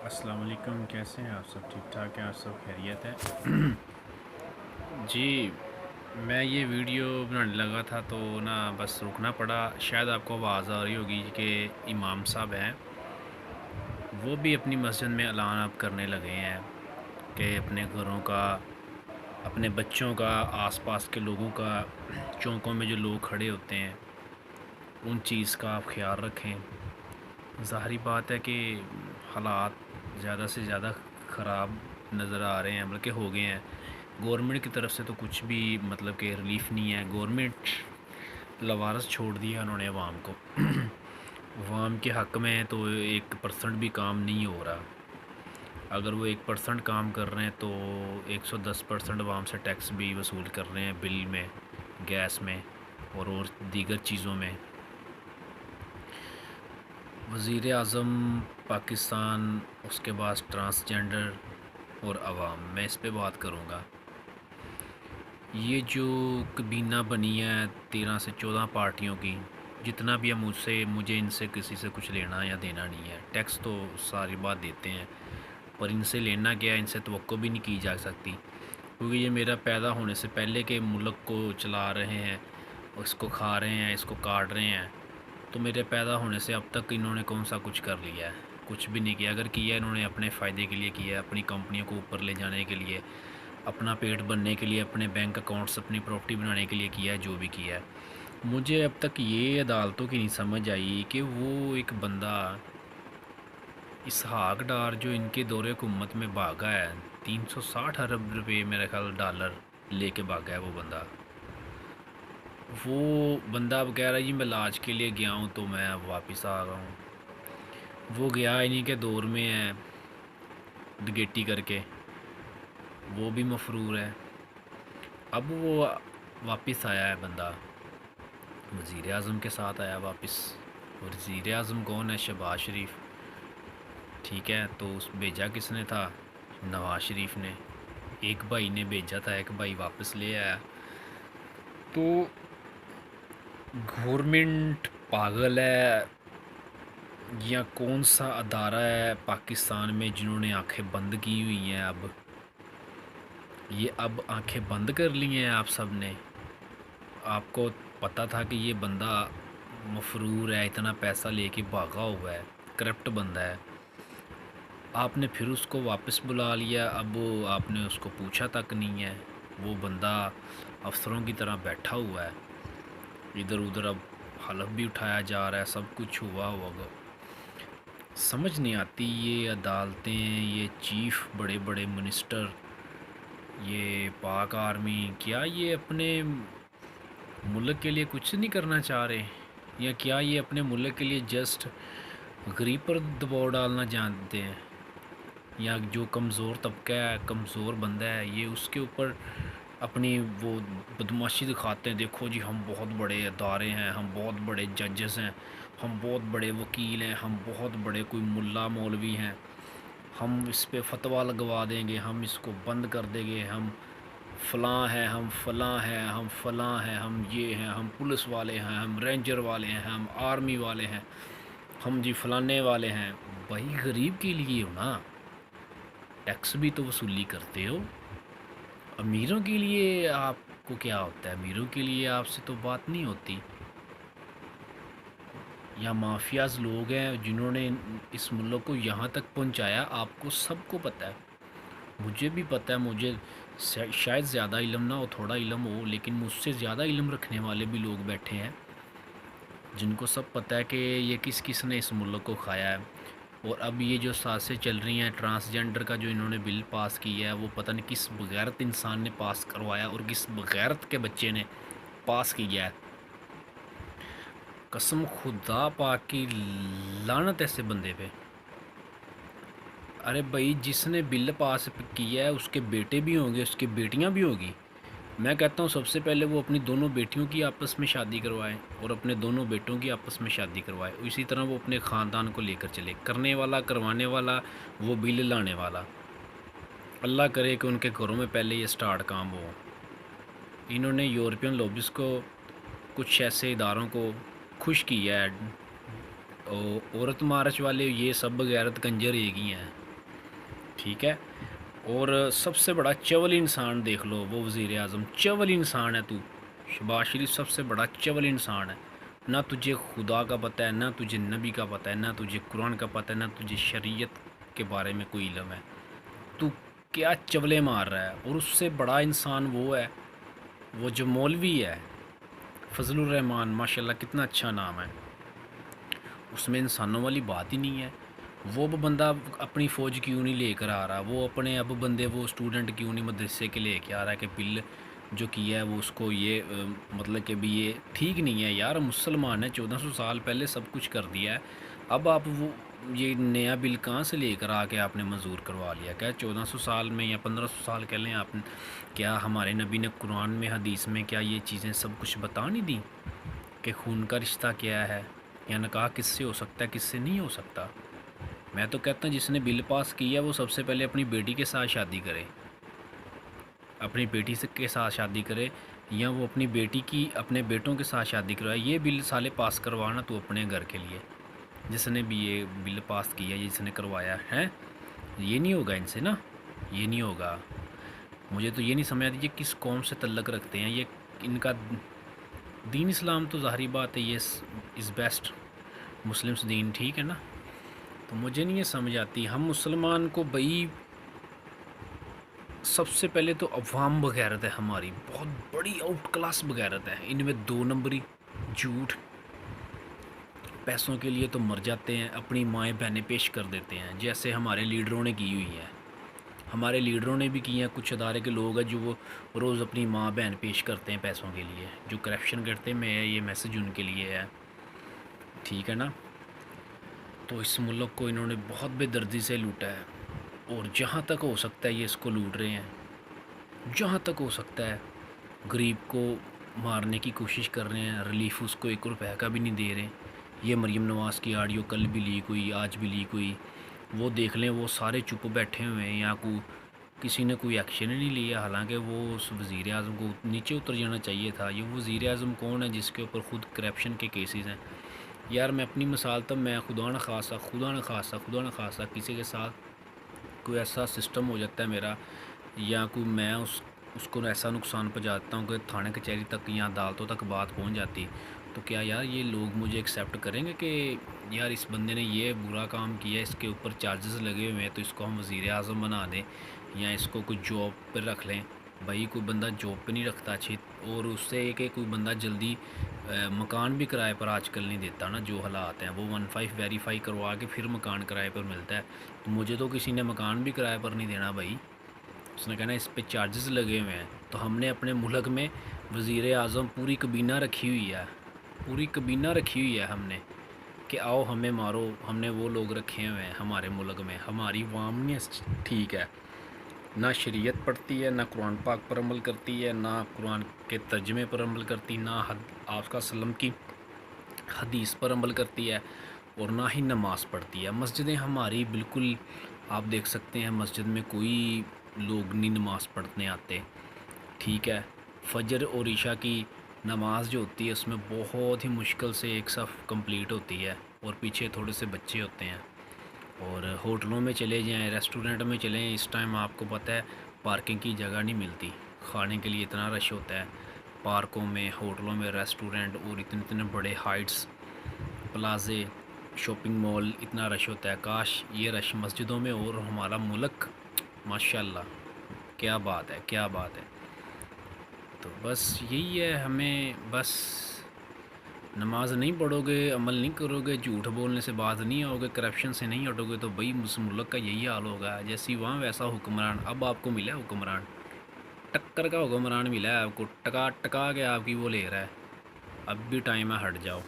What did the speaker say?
السلام علیکم، کیسے ہیں آپ؟ سب ٹھیک ٹھاک ہیں؟ آپ سب خیریت ہے؟ جی، میں یہ ویڈیو بنانے لگا تھا تو نا بس رکنا پڑا. شاید آپ کو آواز آ رہی ہوگی کہ امام صاحب ہیں، وہ بھی اپنی مسجد میں اعلان اب کرنے لگے ہیں کہ اپنے گھروں کا، اپنے بچوں کا، آس پاس کے لوگوں کا، چوکوں میں جو لوگ کھڑے ہوتے ہیں ان چیز کا آپ خیال رکھیں. ظاہری بات ہے کہ حالات زیادہ سے زیادہ خراب نظر آ رہے ہیں، بلکہ ہو گئے ہیں. گورنمنٹ کی طرف سے تو کچھ بھی مطلب کہ ریلیف نہیں ہے. گورنمنٹ لوارس چھوڑ دیا انہوں نے عوام کو. عوام کے حق میں تو 1% بھی کام نہیں ہو رہا. اگر وہ 1% کام کر رہے ہیں تو 110% عوام سے ٹیکس بھی وصول کر رہے ہیں، بل میں، گیس میں اور دیگر چیزوں میں. وزیر اعظم پاکستان، اس کے بعد ٹرانسجنڈر اور عوام، میں اس پہ بات کروں گا. یہ جو کابینہ بنی ہے 13 سے 14 پارٹیوں کی، جتنا بھی ہے مجھے ان سے کسی سے کچھ لینا یا دینا نہیں ہے. ٹیکس تو ساری بات دیتے ہیں، پر ان سے لینا کیا ہے، ان سے توقع بھی نہیں کی جا سکتی، کیونکہ یہ میرا پیدا ہونے سے پہلے کے ملک کو چلا رہے ہیں، اس کو کھا رہے ہیں، اس کو کاٹ رہے ہیں. تو میرے پیدا ہونے سے اب تک انہوں نے کون سا کچھ کر لیا ہے؟ کچھ بھی نہیں کیا. اگر کیا انہوں نے اپنے فائدے کے لیے کیا ہے، اپنی کمپنیوں کو اوپر لے جانے کے لیے، اپنا پیٹ بننے کے لیے، اپنے بینک اکاؤنٹس، اپنی پراپرٹی بنانے کے لیے کیا ہے جو بھی کیا ہے. مجھے اب تک یہ عدالتوں کی نہیں سمجھ آئی کہ وہ ایک بندہ اسحاق ڈار جو ان کے دور حکومت میں بھاگا ہے، 360 ارب روپے میرا خیال ڈالر لے کے بھاگا ہے وہ بندہ اب کہہ رہا ہے جی میں علاج کے لیے گیا ہوں تو میں اب واپس آ رہا ہوں. وہ گیا انہی کے دور میں ہے ڈگیٹی کر کے، وہ بھی مفرور ہے. اب وہ واپس آیا ہے بندہ، وزیر اعظم کے ساتھ آیا واپس. وزیر اعظم کون ہے؟ شہباز شریف. ٹھیک ہے، تو اس بھیجا کس نے تھا؟ نواز شریف نے. ایک بھائی نے بھیجا تھا، ایک بھائی واپس لے آیا. تو گورنمنٹ پاگل ہے یا کون سا ادارہ ہے پاکستان میں جنہوں نے آنکھیں بند کی ہوئی ہیں؟ اب آنکھیں بند کر لی ہیں آپ سب نے. آپ کو پتہ تھا کہ یہ بندہ مفرور ہے، اتنا پیسہ لے کے بھاگا ہوا ہے، کرپٹ بندہ ہے. آپ نے پھر اس کو واپس بلا لیا. اب آپ نے اس کو پوچھا تک نہیں ہے. وہ بندہ افسروں کی طرح بیٹھا ہوا ہے ادھر ادھر. اب حلف بھی اٹھایا جا رہا ہے، سب کچھ ہوا ہوگا. سمجھ نہیں آتی یہ عدالتیں، یہ چیف بڑے بڑے منسٹر، یہ پاک آرمی، کیا یہ اپنے ملک کے لیے کچھ نہیں کرنا چاہ رہے؟ یا کیا یہ اپنے ملک کے لیے جسٹ غریب پر دباؤ ڈالنا جانتے ہیں؟ یا جو کمزور طبقہ ہے، کمزور بندہ ہے، یہ اس کے اوپر اپنی وہ بدماشی دکھاتے ہیں؟ دیکھو جی ہم بہت بڑے ادارے ہیں، ہم بہت بڑے ججز ہیں، ہم بہت بڑے وکیل ہیں، ہم بہت بڑے کوئی ملا مولوی ہیں، ہم اس پہ فتویٰ لگوا دیں گے، ہم اس کو بند کر دیں گے، ہم فلاں ہیں، ہم فلاں ہیں، ہم فلاں ہیں، ہم یہ ہیں، ہم پولیس والے ہیں، ہم رینجر والے ہیں، ہم آرمی والے ہیں، ہم جی فلانے والے ہیں. بھائی غریب کے لیے ہو نا، ٹیکس بھی تو وصولی کرتے ہو. امیروں کے لیے آپ کو کیا ہوتا ہے؟ امیروں کے لیے آپ سے تو بات نہیں ہوتی. یا مافیاز لوگ ہیں جنہوں نے اس ملک کو یہاں تک پہنچایا. آپ کو سب کو پتہ ہے، مجھے بھی پتہ ہے. مجھے شاید زیادہ علم نہ ہو، تھوڑا علم ہو، لیکن مجھ سے زیادہ علم رکھنے والے بھی لوگ بیٹھے ہیں جن کو سب پتہ ہے کہ یہ کس کس نے اس ملک کو کھایا ہے. اور اب یہ جو سازشیں چل رہی ہیں ٹرانسجنڈر کا جو انہوں نے بل پاس کیا ہے، وہ پتہ نہیں کس بغیرت انسان نے پاس کروایا اور کس بغیرت کے بچے نے پاس کیا ہے. قسم خدا پاک کی لعنت ایسے بندے پہ. ارے بھائی جس نے بل پاس کیا ہے اس کے بیٹے بھی ہوں گے، اس کی بیٹیاں بھی ہوگی. میں کہتا ہوں سب سے پہلے وہ اپنی دونوں بیٹیوں کی آپس میں شادی کروائے اور اپنے دونوں بیٹوں کی آپس میں شادی کروائے. اسی طرح وہ اپنے خاندان کو لے کر چلے، کرنے والا، کروانے والا، وہ بل لانے والا. اللہ کرے کہ ان کے گھروں میں پہلے یہ سٹارٹ کام ہو. انہوں نے یورپین لوبس کو، کچھ ایسے اداروں کو خوش کیا ہے. عورت مارچ والے یہ سب بغیرت کنجر ایک ہی ہیں. ٹھیک ہے. اور سب سے بڑا چول انسان دیکھ لو وہ وزیر اعظم. چول انسان ہے تو. شہباز شریف سب سے بڑا چول انسان ہے. نہ تجھے خدا کا پتہ ہے، نہ تجھے نبی کا پتہ ہے، نہ تجھے قرآن کا پتہ ہے، نہ تجھے شریعت کے بارے میں کوئی علم ہے. تو کیا چولے مار رہا ہے؟ اور اس سے بڑا انسان وہ ہے، وہ جو مولوی ہے فضل الرحمان، ماشاءاللہ کتنا اچھا نام ہے. اس میں انسانوں والی بات ہی نہیں ہے. وہ بندہ اپنی فوج کیوں نہیں لے کر آ رہا؟ وہ اپنے اب بندے وہ اسٹوڈنٹ کیوں نہیں مدرسے کے لے کے آ رہا ہے کہ بل جو کیا ہے وہ اس کو یہ مطلب کہ بھی یہ ٹھیک نہیں ہے یار. مسلمان ہے، 1400 سال پہلے سب کچھ کر دیا ہے. اب آپ وہ یہ نیا بل کہاں سے لے کر آ کے آپ نے منظور کروا لیا؟ کیا 1400 سال میں یا 1500 سال کہہ لیں آپ نے، کیا ہمارے نبی نے قرآن میں حدیث میں کیا یہ چیزیں سب کچھ بتا نہیں دیں کہ خون کا رشتہ کیا ہے یا نکاح کس سے ہو سکتا ہے کس سے نہیں ہو سکتا؟ میں تو کہتا ہوں جس نے بل پاس کیا وہ سب سے پہلے اپنی بیٹی کے ساتھ شادی کرے، اپنی بیٹی سے کے ساتھ شادی کرے، یا وہ اپنی بیٹی کی اپنے بیٹوں کے ساتھ شادی کروائے. یہ بل سالے پاس کروانا تو اپنے گھر کے لیے، جس نے بھی یہ بل پاس کیا جس نے کروایا ہے. یہ نہیں ہوگا ان سے نا، یہ نہیں ہوگا. مجھے تو یہ نہیں سمجھ آتی یہ کس قوم سے تعلق رکھتے ہیں. یہ ان کا دین اسلام تو ظاہری بات ہے یہ از بیسٹ مسلمس دین، ٹھیک ہے نا. تو مجھے نہیں یہ سمجھ آتی. ہم مسلمان کو بھائی سب سے پہلے تو عوام بغیرت ہے ہماری، بہت بڑی آؤٹ کلاس بغیرت ہے. ان میں 2 نمبری، جھوٹ، پیسوں کے لیے تو مر جاتے ہیں، اپنی مائیں بہنیں پیش کر دیتے ہیں جیسے ہمارے لیڈروں نے کی ہوئی ہیں. ہمارے لیڈروں نے بھی کی ہیں. کچھ ادارے کے لوگ ہیں جو وہ روز اپنی ماں بہن پیش کرتے ہیں پیسوں کے لیے، جو کرپشن کرتے ہیں. میں یہ میسج ان کے لیے ہے، ٹھیک ہے نا. تو اس ملک کو انہوں نے بہت بے دردی سے لوٹا ہے، اور جہاں تک ہو سکتا ہے یہ اس کو لوٹ رہے ہیں. جہاں تک ہو سکتا ہے غریب کو مارنے کی کوشش کر رہے ہیں. ریلیف اس کو 1 روپے کا بھی نہیں دے رہے. یہ مریم نواز کی آڈیو کل بھی لیک ہوئی، آج بھی لیک ہوئی. وہ دیکھ لیں، وہ سارے چپ بیٹھے ہوئے ہیں. یا کسی نے کوئی ایکشن ہی نہیں لیا، حالانکہ وہ اس وزیر اعظم کو نیچے اتر جانا چاہیے تھا. یہ وزیر اعظم کون ہے جس کے اوپر خود کرپشن کے کیسز ہیں؟ یار میں اپنی مثال تب میں خدا نخواستہ کسی کے ساتھ کوئی ایسا سسٹم ہو جاتا ہے میرا، یا کوئی میں اس کو ایسا نقصان پہنچاتا ہوں کہ تھانے کچہری تک یا عدالتوں تک بات پہنچ جاتی، تو کیا یار یہ لوگ مجھے ایکسیپٹ کریں گے کہ یار اس بندے نے یہ برا کام کیا، اس کے اوپر چارجز لگے ہوئے ہیں تو اس کو ہم وزیر اعظم بنا دیں یا اس کو کوئی جاب پہ رکھ لیں؟ بھائی کوئی بندہ جاب پہ نہیں رکھتا اچھی، اور اس سے کہ کوئی بندہ جلدی مکان بھی کرائے پر آج کل نہیں دیتا نا. جو حالات ہیں وہ 15 ویریفائی کروا کے پھر مکان کرائے پر ملتا ہے. تو مجھے تو کسی نے مکان بھی کرائے پر نہیں دینا بھائی. اس نے کہنا اس پہ چارجز لگے ہوئے ہیں. تو ہم نے اپنے ملک میں وزیر اعظم پوری کابینہ رکھی ہوئی ہے، پوری کابینہ رکھی ہوئی ہے ہم نے کہ آؤ ہمیں مارو. ہم نے وہ لوگ رکھے ہوئے ہیں ہمارے ملک میں. ہماری عوام نہیں ٹھیک ہے، نہ شریعت پڑھتی ہے، نہ قرآن پاک پر عمل کرتی ہے، نہ قرآن کے ترجمے پر عمل کرتی، نہ آپ کا وسلم کی حدیث پر عمل کرتی ہے، اور نہ ہی نماز پڑھتی ہے. مسجدیں ہماری بالکل آپ دیکھ سکتے ہیں مسجد میں کوئی لوگ نہیں نماز پڑھنے آتے، ٹھیک ہے. فجر اور عشاء کی نماز جو ہوتی ہے اس میں بہت ہی مشکل سے ایک صف کمپلیٹ ہوتی ہے، اور پیچھے تھوڑے سے بچے ہوتے ہیں. اور ہوٹلوں میں چلے جائیں، ریسٹورنٹ میں چلیں، اس ٹائم آپ کو پتہ ہے پارکنگ کی جگہ نہیں ملتی. کھانے کے لیے اتنا رش ہوتا ہے پارکوں میں، ہوٹلوں میں، ریسٹورنٹ، اور اتنے بڑے ہائٹس، پلازے، شاپنگ مال، اتنا رش ہوتا ہے. کاش یہ رش مسجدوں میں، اور ہمارا ملک ماشاءاللہ کیا بات ہے، کیا بات ہے. تو بس یہی ہے، ہمیں بس نماز نہیں پڑھو گے، عمل نہیں کرو گے، جھوٹ بولنے سے بات نہیں آؤ گے، کرپشن سے نہیں ہٹو گے، تو بھائی اس ملک کا یہی حال ہوگا. جیسی وہاں ویسا حکمران. اب آپ کو ملا ہے حکمران، ٹکر کا حکمران ملا ہے آپ کو، ٹکا ٹکا کے آپ کی وہ لے رہا ہے. اب بھی ٹائم ہے، ہٹ جاؤ.